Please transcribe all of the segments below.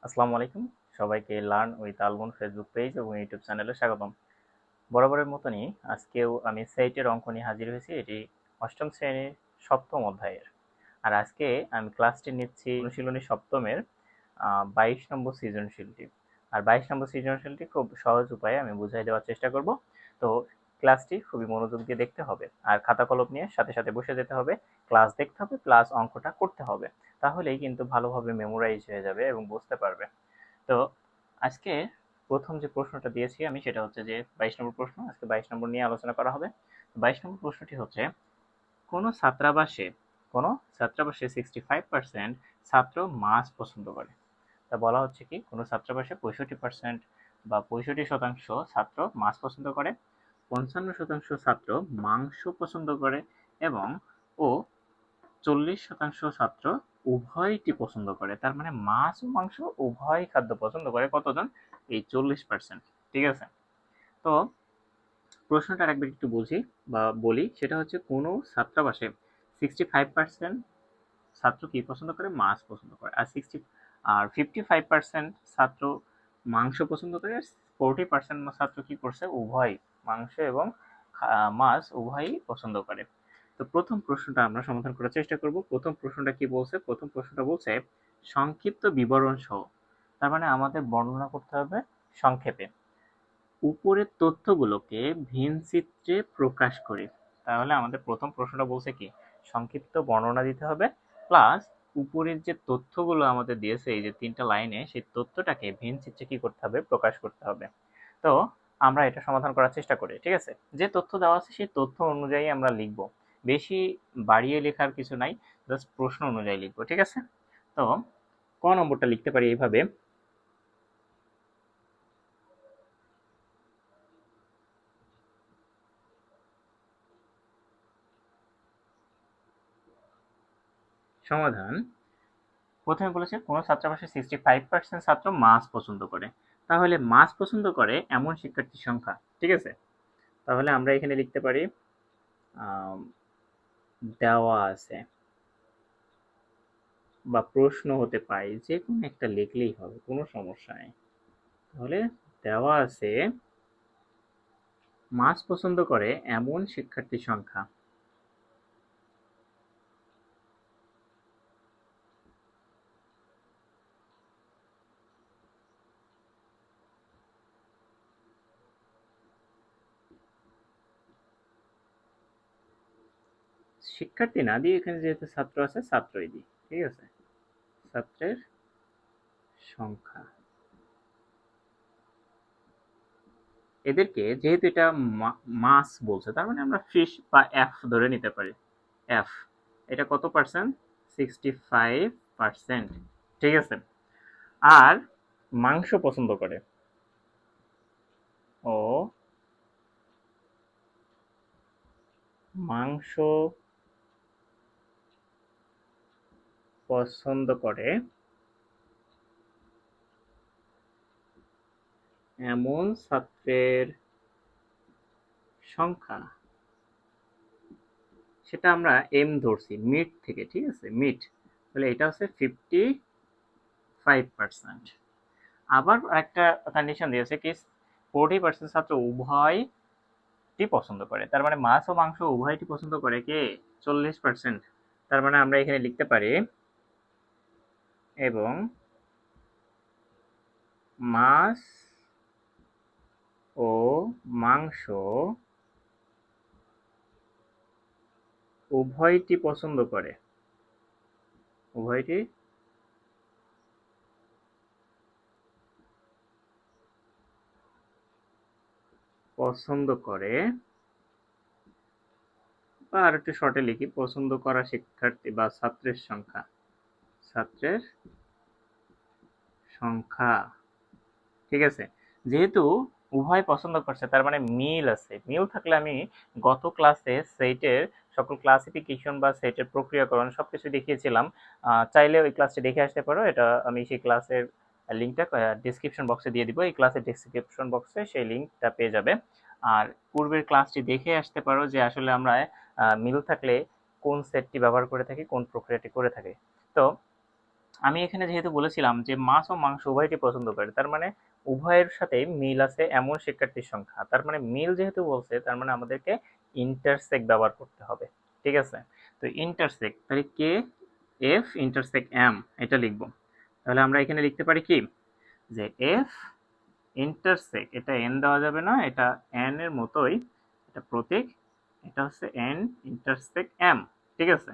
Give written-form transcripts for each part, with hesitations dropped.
আসসালামু আলাইকুম। সবাইকে লার্ন উইথ আলমন ফেসবুক পেজ এবং ইউটিউব চ্যানেলে স্বাগতম। বরাবরের মতনই আজকেও আমি সেটের অঙ্ক নিয়ে হাজির হয়েছি। এটি অষ্টম শ্রেণীর সপ্তম অধ্যায়ের। আর আজকে আমি ক্লাসটি নিচ্ছি অনুশীলনী সপ্তমের 22 নম্বর সৃজনশীলটি। আর 22 নম্বর সৃজনশীলটি খুব সহজ উপায়ে আমি বুঝিয়ে দেওয়ার চেষ্টা করব। তো ক্লাসটি খুবই মনোযোগ দিয়ে দেখতে হবে। আর খাতা কলম নিয়ে সাথে সাথে বসে যেতে হবে, ক্লাস দেখতে হবে প্লাস অঙ্কটা করতে হবে। তাহলেই কিন্তু ভালোভাবে মেমোরাইজ হয়ে যাবে এবং বুঝতে পারবে। তো আজকে প্রথম যে প্রশ্নটা দিয়েছি আমি সেটা হচ্ছে যে 22 নম্বর প্রশ্ন। আজকে 22 নম্বর নিয়ে আলোচনা করা হবে। 22 নম্বর প্রশ্নটি হচ্ছে, কোনো ছাত্রাবাসে কোনো ছাত্রাবাসে 65% ছাত্র মাছ পছন্দ করে। তা বলা হচ্ছে কি, কোনো ছাত্রাবাসে 65% বা 65% ছাত্র মাছ পছন্দ করে, 55% ছাত্র মাংস পছন্দ করে এবং ও 40% ছাত্র উভয়টি পছন্দ করে। তার মানে মাছ ও মাংস উভয় খাদ্য পছন্দ করে কতজন? এই 40%। ঠিক আছে। তো প্রশ্নটা আরেকবার একটু বুঝি বা বলি, সেটা হচ্ছে কোনো ছাত্রাবাসে 65% ছাত্র কি পছন্দ করে? মাছ পছন্দ করে। আর 55% ছাত্র মাংস পছন্দ করে, আর 40% ছাত্র কি করছে? উভয় মাংস এবং মাছ উভয়ই পছন্দ করে। তো প্রথম প্রশ্নটা আমরা সমাধান করার চেষ্টা করব। প্রথম প্রশ্নটা কি বলছে? প্রথম প্রশ্নটা বলছে সংক্ষিপ্ত বিবরণ সহ। তার মানে আমাদের বর্ণনা করতে হবে সংক্ষেপে। উপরের তথ্যগুলোকে ভিন চিত্রে প্রকাশ করি। তাহলে আমাদের প্রথম প্রশ্নটা বলছে কি, সংক্ষিপ্ত বর্ণনা দিতে হবে প্লাস উপরের যে তথ্যগুলো আমাদের দিয়েছে এই যে তিনটা লাইনে, সেই তথ্যটাকে ভিন চিত্রে কি করতে হবে? প্রকাশ করতে হবে। তো আমরা এটা সমাধান করার চেষ্টা করি। ঠিক আছে। যে তথ্য দেওয়া আছে সেই তথ্য অনুযায়ী আমরা লিখব। বেশি বাড়িয়ে লেখার কিছু নাই, জাস্ট প্রশ্ন অনুযায়ী লিখবো। ঠিক আছে। তো ক নম্বরটা লিখতে পারি এইভাবে, সমাধান। প্রথমে বলেছে কোনো ছাত্রাবাসে 65% ছাত্র মাছ পছন্দ করে। তাহলে মাছ পছন্দ করে এমন শিক্ষার্থীর সংখ্যা। ঠিক আছে। তাহলে আমরা এখানে লিখতে পারি আম, দেওয়া আছে বা প্রশ্ন হতে পারে, যে কোনো একটা লিখলেই হবে, কোনো সমস্যা নেই। তাহলে দেওয়া আছে মাছ পছন্দ করে এমন শিক্ষার্থীর সংখ্যা। শিক্ষার্থী না দিয়ে এখানে যেহেতু ছাত্র আছে ছাত্রই দিই। ঠিক আছে। ছাত্রের সংখ্যা। এদেরকে যেহেতু এটা মাস বলছে, তার মানে আমরা ফিশ বা এফ ধরে নিতে পারি। এফ, এটা কত পার্সেন্ট? 65%। ঠিক আছে। আর মাংস পছন্দ করে, ও মাংস পছন্দ করে এমন ছাত্রের সংখ্যা, সেটা আমরা এম ধরছি মিট থেকে। ঠিক আছে, মিট। তাহলে এটা হচ্ছে 55%। আবার একটা কন্ডিশন দিয়েছে কি, 40% ছাত্র উভয়টি পছন্দ করে। তার মানে মাছ ও মাংস উভয়টি পছন্দ করে কে? 40%। তার মানে আমরা এখানে লিখতে পারি এবং মাছ ও মাংস উভয়টি পছন্দ করে। উভয়টি পছন্দ করে, বা আর একটু শর্টে লিখি, পছন্দ করা শিক্ষার্থী বা ছাত্রের সংখ্যা। ছাত্রের সংখ্যা। ঠিক আছে। যেহেতু উভয় পছন্দ করছে, তার মানে মিল আছে। মিল থাকলে আমি গত ক্লাসে সেটের সকল ক্লাসিফিকেশন বা সেটের প্রক্রিয়াকরণ সবকিছু দেখিয়েছিলাম। চাইলে ওই ক্লাসটি দেখে আসতে পারো। এটা আমি সেই ক্লাসের লিঙ্কটা ডিসক্রিপশন বক্সে দিয়ে দিব। এই ক্লাসের ডিসক্রিপশন বক্সে সেই লিঙ্কটা পেয়ে যাবে। আর পূর্বের ক্লাসটি দেখে আসতে পারো যে আসলে আমরা মিল থাকলে কোন সেটটি ব্যবহার করে থাকি, কোন প্রক্রিয়াটি করে থাকি। তো আমি এখানে যেহেতু বলেছিলাম যে মাছ ও মাংস উভয়টি পছন্দ করে, তার মানে উভয়ের সাথে মিল আছে এমন শিক্ষার্থীর সংখ্যা। তার মানে মিল যেহেতু বলছে, তার মানে আমাদেরকে ইন্টারসেক্ট ব্যবহার করতে হবে। ঠিক আছে, তো ইন্টারসেক্ট তাহলে কে এফ ইন্টারসেক্ট এম এটা লিখবো। তাহলে আমরা এখানে লিখতে পারি কি, যে এফ ইন্টারসেক্ট, এটা এন দেওয়া যাবে না, এটা এন এর মতোই, এটা প্রতীক, এটা হচ্ছে এন ইন্টারসেক্ট এম। ঠিক আছে,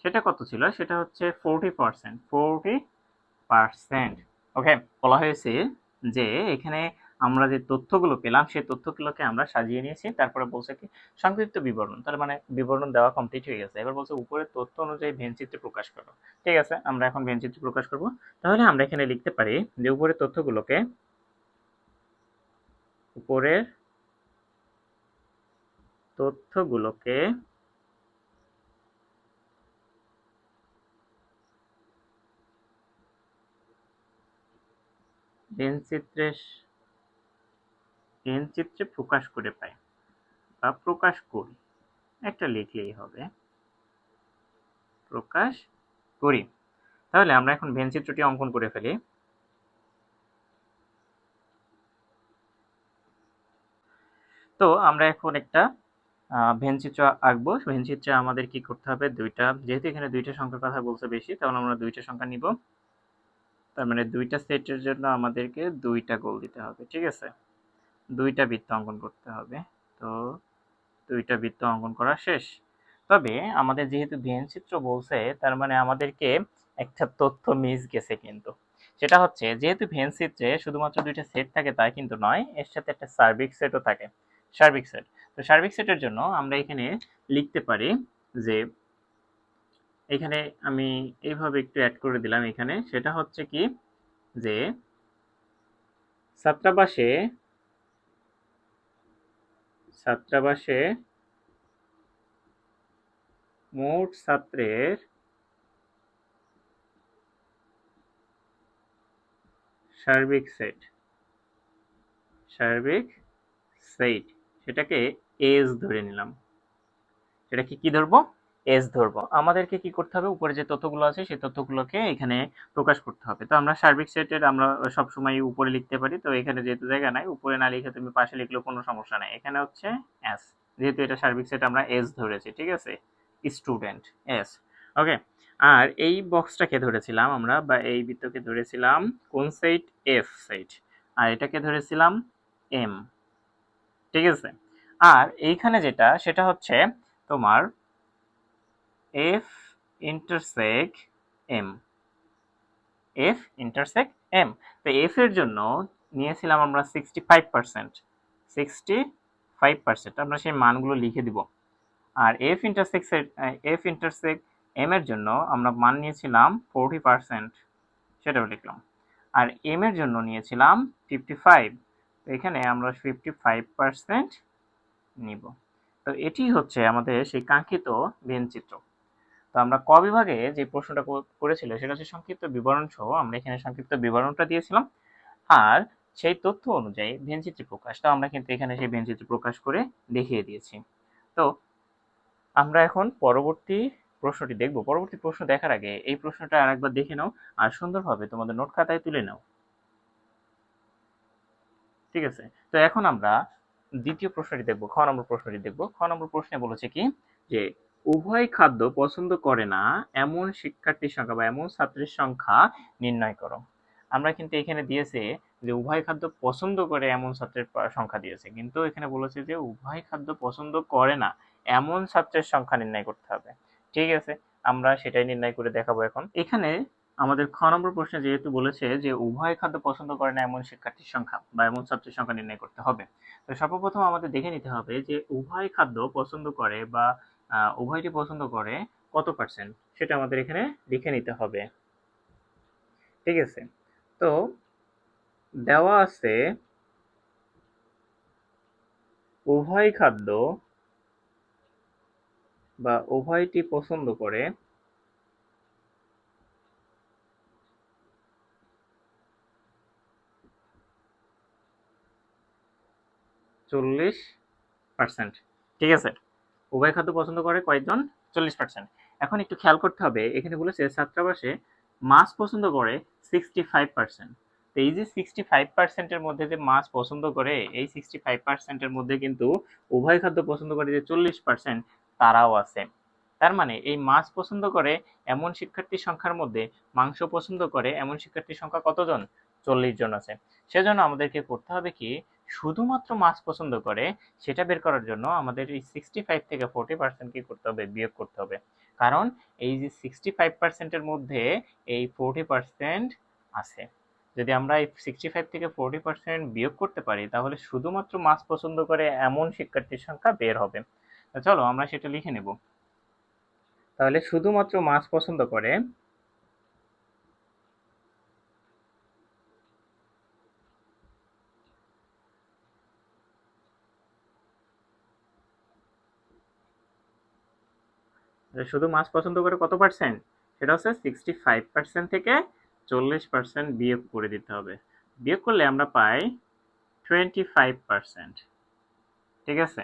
সেটা কত ছিল, সেটা হচ্ছে 40%, 40%। ওকে, বলা হয়েছে যে এখানে আমরা যে তথ্যগুলো পেলাম সেই তথ্যগুলোকে আমরা সাজিয়ে নিয়েছি, তারপরে বলছে কি সংক্ষিপ্ত বিবরণ, তার মানে বিবরণ দেওয়া কমপ্লিট হয়ে গেছে। এবার বলছে উপরের তথ্য অনুযায়ী ভেনচিত্রে প্রকাশ করো। ঠিক আছে, আমরা এখন ভেনচিত্রে প্রকাশ করব। তাহলে আমরা এখানে লিখতে পারি যে উপরের তথ্যগুলোকে, উপরের তথ্যগুলোকে ভেনচিত্রে ভেনচিত্রে প্রকাশ করে পাই বা প্রকাশ করি, একটা লিখলেই হবে, প্রকাশ করি। তাহলে আমরা এখন ভেনচিত্রটি অঙ্কন করে ফেলি। তো আমরা এখন একটা ভেনচিত্র আঁকবো। ভেনচিত্রে আমাদের কি করতে হবে, দুইটা, যেহেতু এখানে দুইটা সংখ্যার কথা বলছে বেশি, তাহলে আমরা দুইটা সংখ্যা নিব। তার মানে দুইটা সেটের জন্য আমাদেরকে দুইটা গোল দিতে হবে। ঠিক আছে, দুইটা বৃত্ত অঙ্কন করতে হবে। তো দুইটা বৃত্ত অঙ্কন করা শেষ। তবে আমাদের যেহেতু ভেনচিত্র বলছে, তার মানে আমাদেরকে একটা তথ্য মিস গেছে কিন্তু। সেটা হচ্ছে, যেহেতু ভেনচিত্রে শুধুমাত্র দুইটা সেট থাকে তা কিন্তু নয়, এর সাথে একটা সার্বিক সেটও থাকে, সার্বিক সেট। তো সার্বিক সেটের জন্য আমরা এখানে লিখতে পারি যে, এখানে আমি এইভাবে একটু অ্যাড করে দিলাম এখানে, সেটা হচ্ছে কি, যে ছাত্রাবাসে ছাত্রাবাসে মোট ছাত্রের সার্বিক সেট, সার্বিক সেট, সেটাকে এজ ধরে নিলাম। সেটাকে কি ধরবো, এজ ধরবো। আমাদেরকে কি করতে হবে, উপরে যে তথ্যগুলো আছে সেই তথ্যগুলোকে এখানে প্রকাশ করতে হবে। তো আমরা সার্বিক সেটের আমরা সবসময় উপরে লিখতে পারি, তো এখানে যেহেতু জায়গা নাই, উপরে না লিখে তুমি পাশে লিখলেও কোনো সমস্যা নাই। এখানে হচ্ছে এস, যেহেতু এটা সার্বিক সেট আমরা এস ধরেছি। ঠিক আছে, স্টুডেন্ট এস। ওকে, আর এই বক্সটাকে ধরেছিলাম আমরা, বা এই বৃত্তকে ধরেছিলাম কোন সেট, এফ সেট, আর এটাকে ধরেছিলাম এম। ঠিক আছে, আর এইখানে যেটা, সেটা হচ্ছে তোমার F intersect M, F intersect M. তো এফ এর জন্য নিয়েছিলাম আমরা 65%, 65%, আমরা সেই মানগুলো লিখে দিব। আর এফ ইন্টারসেক এম এর জন্য আমরা মান নিয়েছিলাম 40%, সেটাও লিখলাম। আর এম এর জন্য নিয়েছিলাম 55, তো এখানে আমরা 55% নিব। তো এটি হচ্ছে আমাদের সেই কাঙ্ক্ষিত ভেনচিত্র। তো আমরা ক বিভাগে যে প্রশ্নটা করেছিল সেটা হচ্ছে সংক্ষিপ্ত বিবরণ সহ, আমরা এখানে সংক্ষিপ্ত বিবরণটা দিয়েছিলাম, আর সেই তথ্য অনুযায়ী ভেনচিত্র প্রকাশ, তো আমরা কিন্তু এখানে সেই ভেনচিত্র প্রকাশ করে দেখিয়ে দিয়েছি। তো আমরা এখন পরবর্তী প্রশ্নটি দেখব। পরবর্তী প্রশ্ন দেখার আগে এই প্রশ্নটা আরেকবার দেখে নাও, আর সুন্দরভাবে তোমাদের নোট খাতায় তুলে নাও। ঠিক আছে, তো এখন আমরা দ্বিতীয় প্রশ্নটি দেখব, খ নম্বর প্রশ্নটি দেখব। খ নম্বর প্রশ্নে বলেছে কি, যে উভয় খাদ্য পছন্দ করে না এমন শিক্ষার্থীর সংখ্যা বা এমন ছাত্রের সংখ্যা নির্ণয় করো। আমরা কিন্তু এখানে দিয়েছে যে উভয় খাদ্য পছন্দ করে এমন ছাত্রের সংখ্যা দিয়েছে, কিন্তু এখানে বলেছে যে উভয় খাদ্য পছন্দ করে না এমন ছাত্রের সংখ্যা নির্ণয় করতে হবে। ঠিক আছে, আমরা সেটাই নির্ণয় করে দেখাবো এখন। এখানে আমাদের খ নম্বর প্রশ্নে যেহেতু বলেছে যে উভয় খাদ্য পছন্দ করে না এমন শিক্ষার্থীর সংখ্যা বা এমন ছাত্রের সংখ্যা নির্ণয় করতে হবে। তো সর্বপ্রথম আমাদের দেখে নিতে হবে যে উভয় খাদ্য পছন্দ করে বা উভয়টি পছন্দ করে কত পার্সেন্ট, সেটা আমাদের এখানে লিখে নিতে হবে। ঠিক আছে, তো দেওয়া আছে উভয় খাদ্য বা উভয়টি পছন্দ করে 40%। ঠিক আছে, উভয় খাদ্য পছন্দ করে কয়েকজন, 40%। এখন একটু খেয়াল করতে হবে, এখানে বলেছে ছাত্রাবাসে মাছ পছন্দ করে 65%। তো এই যে 65%-এর মধ্যে যে মাছ পছন্দ করে, এই 65%-এর মধ্যে কিন্তু উভয় খাদ্য পছন্দ করে যে 40% তারাও আছে। তার মানে এই মাছ পছন্দ করে এমন শিক্ষার্থীর সংখ্যার মধ্যে মাংস পছন্দ করে এমন শিক্ষার্থীর সংখ্যা কতজন? 40 জন আছে। সেজন্য আমাদেরকে করতে হবে কি, শুধুমাত্র মাছ পছন্দ করে সেটা বের করার জন্য আমাদের এই 65 থেকে 40% কি করতে হবে? বিয়োগ করতে হবে। কারণ এই যে 65%-এর মধ্যে এই 40% আছে। যদি আমরা এই 65 থেকে 40% বিয়োগ করতে পারি তাহলে শুধুমাত্র মাছ পছন্দ করে এমন শিক্ষার্থীর সংখ্যা বের হবে। চলো আমরা সেটা লিখে নেব। তাহলে শুধুমাত্র মাছ পছন্দ করে শুধু মাছ পছন্দ করে কত পার্সেন্ট? সেটা হচ্ছে 65% থেকে 40% বিয়োগ করে দিতে হবে। বিয়োগ করলে আমরা পাই 25%। ঠিক আছে,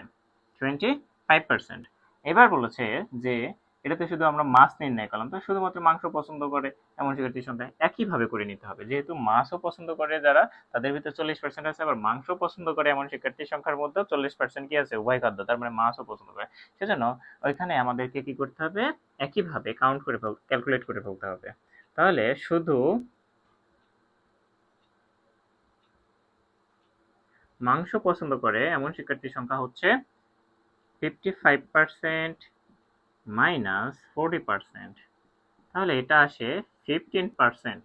25%। এবার বলেছে যে এটাতে শুধু আমরা মাছ নির্ণয় করলাম, তো শুধুমাত্র মাংস পছন্দ করে এমন শিক্ষার্থীর সংখ্যা একইভাবে করে নিতে হবে। যেহেতু মাছও পছন্দ করে যারা, তাদের ভিতরে 40% আছে, আবার মাংস পছন্দ করে এমন শিক্ষার্থীর সংখ্যার মধ্যেও 40% কি আছে? উভয় খাদ্য, তার মানে মাছও পছন্দ করে। সেজন্য ওইখানে আমাদেরকে কি করতে হবে? একইভাবে কাউন্ট করে ক্যালকুলেট করে ফেলতে হবে। তাহলে শুধু মাংস পছন্দ করে এমন শিক্ষার্থীর সংখ্যা হচ্ছে 55% মাইনাস 40%। তাহলে এটা আসে 15%।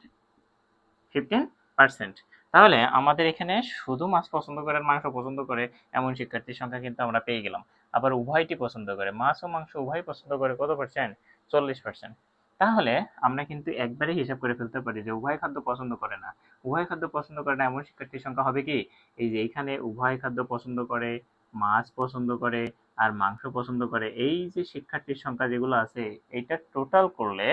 15%। তাহলে আমাদের এখানে শুধু মাছ পছন্দ করে আর মাংস পছন্দ করে এমন শিক্ষার্থীর সংখ্যা কিন্তু আমরা পেয়ে গেলাম। আবার উভয়টি পছন্দ করে, মাছ ও মাংস উভয় পছন্দ করে কত পার্সেন্ট? 40%। তাহলে আমরা কিন্তু একবারে হিসাব করে ফেলতে পারি যে উভয় খাদ্য পছন্দ করে না। উভয় খাদ্য পছন্দ করে না এমন শিক্ষার্থীর সংখ্যা হবে কি, এই যে এখানে উভয় খাদ্য পছন্দ করে, মাছ পছন্দ করে আর মাংস পছন্দ করে, এই যে শিক্ষার্থীর সংখ্যা যেগুলো আছে এটা টোটাল করলে,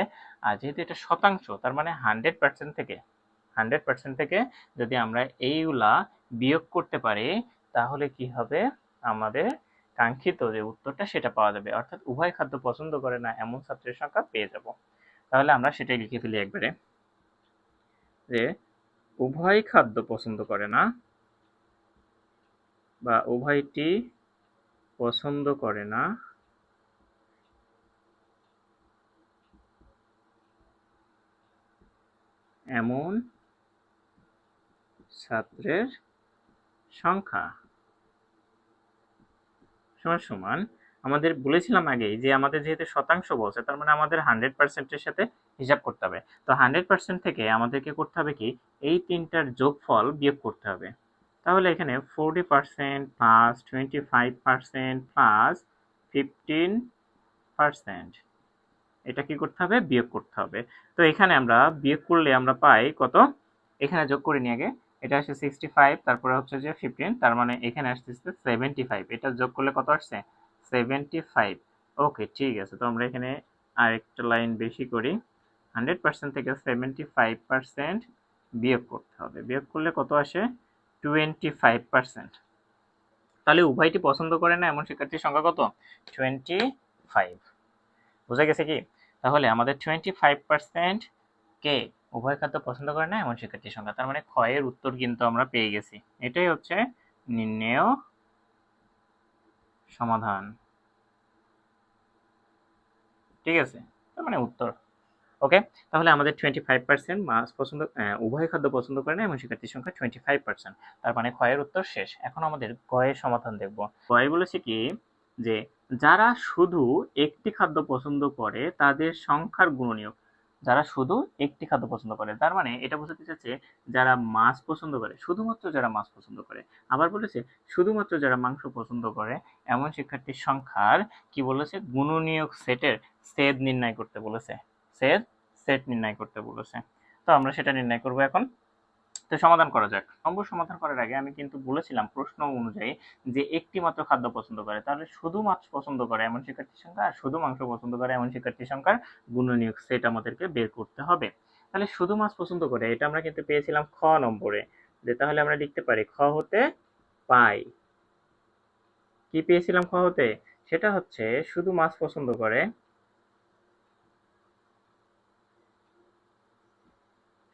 আর যেহেতু এটা শতাংশ তার মানে 100% থেকে যদি আমরা এইগুলা বিয়োগ করতে পারি তাহলে কি হবে? আমাদের কাঙ্ক্ষিত যে উত্তরটা সেটা পাওয়া যাবে, অর্থাৎ উভয় খাদ্য পছন্দ করে না এমন ছাত্রের সংখ্যা পেয়ে যাব। তাহলে আমরা সেটাই লিখে ফেলি একবারে, যে উভয় খাদ্য পছন্দ করে না বা উভয়টি পছন্দ করে না এমন ছাত্রের সংখ্যা সমান সমান, আমাদের বলেছিলাম আগেই যে আমাদের যেহেতু শতাংশ বলছে তার মানে আমাদের 100%-এর সাথে হিসাব করতে হবে। তো 100% থেকে আমাদেরকে করতে হবে কি, এই তিনটার যোগফল বিয়োগ করতে হবে। তাহলে এখানে 40% প্লাস 25% প্লাস 15%, এটা কি করতে হবে? বিয়োগ করতে হবে। তো এখানে আমরা বিয়োগ করলে আমরা পাই কত? এখানে যোগ করে নিয়ে আগে, এটা আসছে 65, তারপরে হচ্ছে যে 15, তার মানে এখানে আসতেছে 75। এটা যোগ করলে কত আসছে? 75। ওকে, ঠিক আছে। তো আমরা এখানে আরেকটা লাইন বেশি করি, 100% থেকে 75% বিয়োগ করতে হবে। বিয়োগ করলে কত আসে? 25%। তাহলে উভয়টি পছন্দ করে না এমন শিক্ষার্থীর সংখ্যা কত? 25। বোঝা গেছে কি? তাহলে আমাদের 25% কে উভয় খাদ্য পছন্দ করে না এমন শিক্ষার্থীর সংখ্যা, তার মানে খ এর উত্তর কিন্তু আমরা পেয়ে গেছি। এটাই হচ্ছে নির্ণেয় সমাধান। ঠিক আছে, তার মানে উত্তর। ওকে, তাহলে আমাদের 25% মাছ পছন্দ, উভয় খাদ্য পছন্দ করে না এমন শিক্ষার্থীর সংখ্যা 25%। তার মানে খ এর উত্তর শেষ। এখন আমাদের গ এর সমাধান দেখব। গ এ বলেছে কি, যে যারা শুধু একটি খাদ্য পছন্দ করে তাদের সংখ্যার গুণনীয়ক। যারা শুধু একটি খাদ্য পছন্দ করে, তার মানে এটা বোঝাতে চাচ্ছে যারা মাছ পছন্দ করে, শুধুমাত্র যারা মাছ পছন্দ করে। আবার বলেছে শুধুমাত্র যারা মাংস পছন্দ করে এমন শিক্ষার্থীর সংখ্যার কি বলেছে? গুণনীয়ক সেটের ছেদ নির্ণয় করতে বলেছে। ছেদ সেট নির্ণয় করতে বলেছে। তো আমরা সেটা নির্ণয় করব এখন। তো সমাধান করা যাক। নম্বর সমাধান করার আগে আমি কিন্তু বলেছিলাম প্রশ্ন অনুযায়ী যে একটি মাত্র খাদ্য পছন্দ করে, তাহলে শুধু মাছ পছন্দ করে এমন শিক্ষার্থীর সংখ্যা আর শুধু মাংস পছন্দ করে এমন শিক্ষার্থীর সংখ্যার গুণনীয়ক সেট আমাদেরকে বের করতে হবে। তাহলে শুধু মাছ পছন্দ করে এটা আমরা কিন্তু পেয়েছিলাম খ নম্বরে, যে তাহলে আমরা লিখতে পারি খ হতে পাই। কি পেয়েছিলাম খ হতে? সেটা হচ্ছে শুধু মাছ পছন্দ করে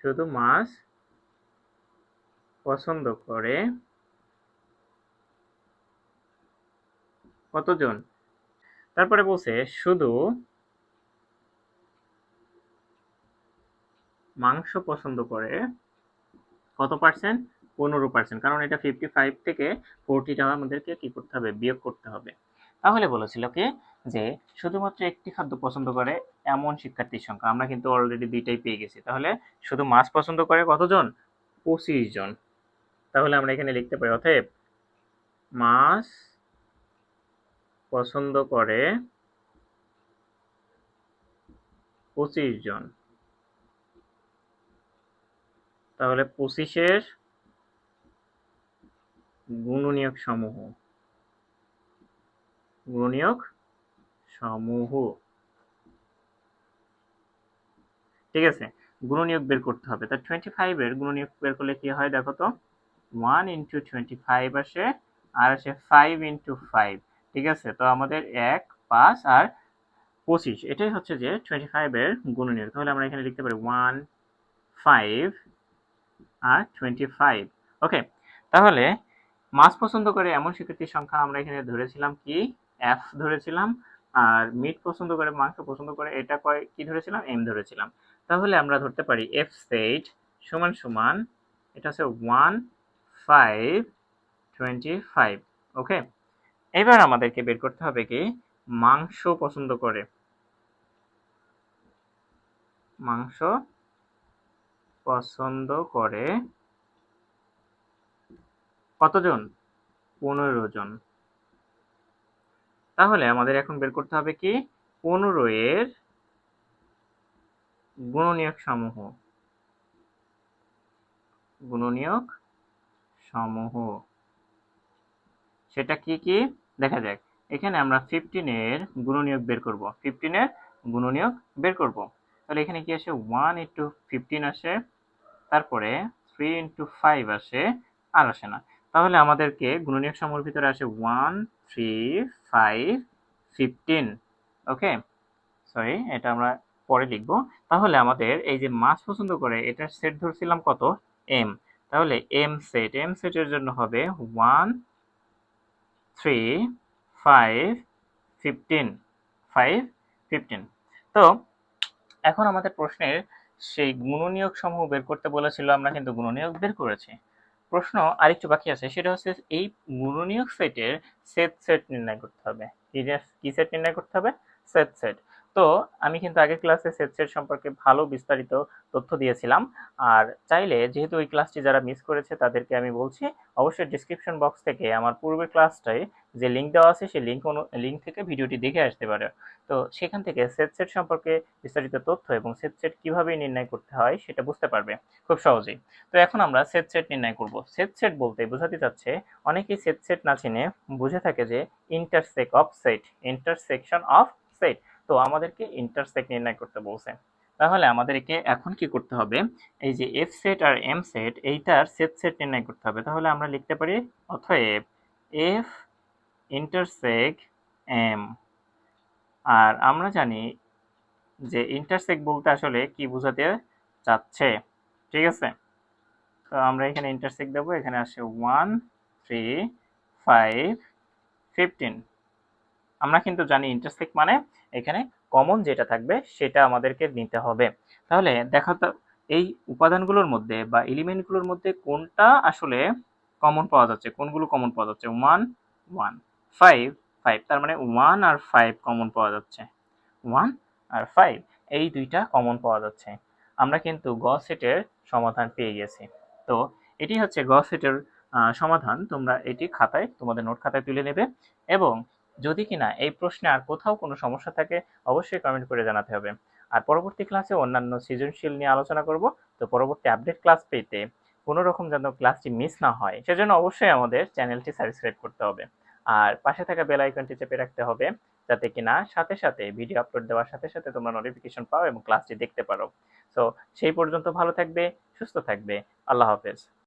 শুধু মাছ পছন্দ করে কতজন? তারপরে বলছে শুধু মাংস পছন্দ করে কত পার্সেন্ট? 15%। কারণ এটা 55 থেকে 40টা আমাদেরকে কি করতে হবে? বিয়োগ করতে হবে। তাহলে বলেছিল কি যে শুধুমাত্র একটি খাদ্য পছন্দ করে এমন শিক্ষার্থীর সংখ্যা। আমরা কিন্তু অলরেডি দুইটাই পেয়ে গেছি। তাহলে শুধু মাছ পছন্দ করে কতজন? 25 জন। তাহলে আমরা এখানে লিখতে পারি অতএব মাছ পছন্দ করে 25 জন। তাহলে 25-এর গুণনীয়ক সমূহ ঠিক আছে, গুণনীয়ক বের করতে হবে। তা 25 এর গুণনীয়ক বের করলে কি হয় দেখো তো, 1 ইন্টু 25 আসে, আর আসে 5 ইন্টু 5। ঠিক আছে, তো আমাদের 1, 5 আর 25, এটাই হচ্ছে যে 25 এর গুণনীয়ক। তাহলে আমরা এখানে লিখতে পারি 1, 5 আর 25। ওকে, তাহলে মাছ পছন্দ করে এমন শিক্ষার্থীর সংখ্যা আমরা এখানে ধরেছিলাম কি? এফ ধরেছিলাম। আর মিট পছন্দ করে, মাংস পছন্দ করে, এটা কি ধরেছিলাম? এম ধরেছিলাম। তাহলে আমরা ধরতে পারি এফ সেট সমান সমান, এটা হচ্ছে 1, 5, 25। ওকে, এবার আমাদেরকে বের করতে হবে কি মাংস পছন্দ করে কতজন? 15 জন। তাহলে আমাদের এখন বের করতে হবে কি 15 এর গুণনীয়ক সমূহ সেটা কি কি দেখা যাক। এখানে আমরা 15 এর গুণনীয়ক বের করব। তাহলে এখানে কি আসে? 1 ইন্টু 15 আসে, তারপরে 3 ইন্টু 5 আসে, আর আসে না। তাহলে আমাদেরকে গুণনীয়ক সমূহের ভিতরে আসে 1, 3, 5, 15। ওকে, সরি, এটা আমরা পরে লিখব। তাহলে আমাদের এই যে মাছ পছন্দ করে এটার সেট ধরছিলাম কত? এম। তাহলে এম সেটের জন্য হবে 1, 3, 5, 15। 5, 15। তো এখন আমাদের প্রশ্নের সেই গুণনীয়ক সমূহ বের করতে বলেছিল, আমরা কিন্তু গুণনীয়ক বের করেছি। প্রশ্ন আরেকটু বাকি আছে, সেটা হচ্ছে এই গুণনীয়ক সেটের সেট নির্ণয় করতে হবে। কি সেট নির্ণয় করতে হবে? সেট। তো আমি কিন্তু আগের ক্লাসে সেট সম্পর্কে ভালো বিস্তারিত তথ্য দিয়েছিলাম। আর চাইলে, যেহেতু ওই ক্লাসটি যারা মিস করেছে তাদেরকে আমি বলছি, অবশ্যই ডিসক্রিপশন বক্স থেকে আমার পূর্বের ক্লাসটাই যে লিঙ্ক দেওয়া আছে সেই লিঙ্ক থেকে ভিডিওটি দেখে আসতে পারে। তো সেখান থেকে সেট সম্পর্কে বিস্তারিত তথ্য এবং সেট কিভাবে নির্ণয় করতে হয় সেটা বুঝতে পারবে খুব সহজেই। তো এখন আমরা সেট নির্ণয় করব। সেট বলতে বোঝাতে চাচ্ছে, অনেকেই সেট না চিনে বুঝে থাকে যে ইন্টারসেকশন অফ সেট। তো আমাদেরকে ইন্টারসেক্ট নির্ণয় করতে বলছে। তাহলে আমাদেরকে এখন কি করতে হবে? এই যে এফ সেট আর এম সেট, এইটার সেট নির্ণয় করতে হবে। তাহলে আমরা লিখতে পারি অতএব এফ ইন্টারসেক্ট এম। আর আমরা জানি যে ইন্টারসেক্ট বলতে আসলে কি বোঝাতে চাচ্ছে। ঠিক আছে, তো আমরা এখানে ইন্টারসেক্ট দেবো। এখানে আসে 1, 3, 5, 15। আমরা কিন্তু জানি ইন্টারসেক্ট মানে এখানে কমন যেটা থাকবে সেটা আমাদেরকে নিতে হবে। তাহলে দেখা তো এই উপাদানগুলোর মধ্যে বা এলিমেন্টগুলোর মধ্যে কোনটা আসলে কমন পাওয়া যাচ্ছে, কোনগুলো কমন পাওয়া যাচ্ছে? 1, 1, 5, 5। তার মানে 1 আর 5 কমন পাওয়া যাচ্ছে। 1 আর 5 এই দুইটা কমন পাওয়া যাচ্ছে। আমরা কিন্তু গস সেটের সমাধান পেয়ে গেছি। তো এটি হচ্ছে গস সেটের সমাধান। তোমরা এটি তোমাদের নোট খাতায় তুলে নেবে, এবং যদি কিনা এই প্রশ্নে আর কোথাও কোনো সমস্যা থাকে অবশ্যই কমেন্ট করে জানাতে হবে। আর পরবর্তী ক্লাসে অন্যান্য সৃজনশীল নিয়ে আলোচনা করব। তো পরবর্তী আপডেট ক্লাস পেতে কোনো রকম যেন ক্লাসটি মিস না হয় সেজন্য অবশ্যই আমাদের চ্যানেলটি সাবস্ক্রাইব করতে হবে। আর পাশে থাকা বেল আইকনটি চেপে রাখতে হবে, যাতে কিনা সাথে সাথে ভিডিও আপলোড দেওয়ার সাথে সাথে তোমরা নোটিফিকেশন পাও এবং ক্লাসটি দেখতে পারো। সো সেই পর্যন্ত ভালো থাকবে, সুস্থ থাকবে। আল্লাহ হাফেজ।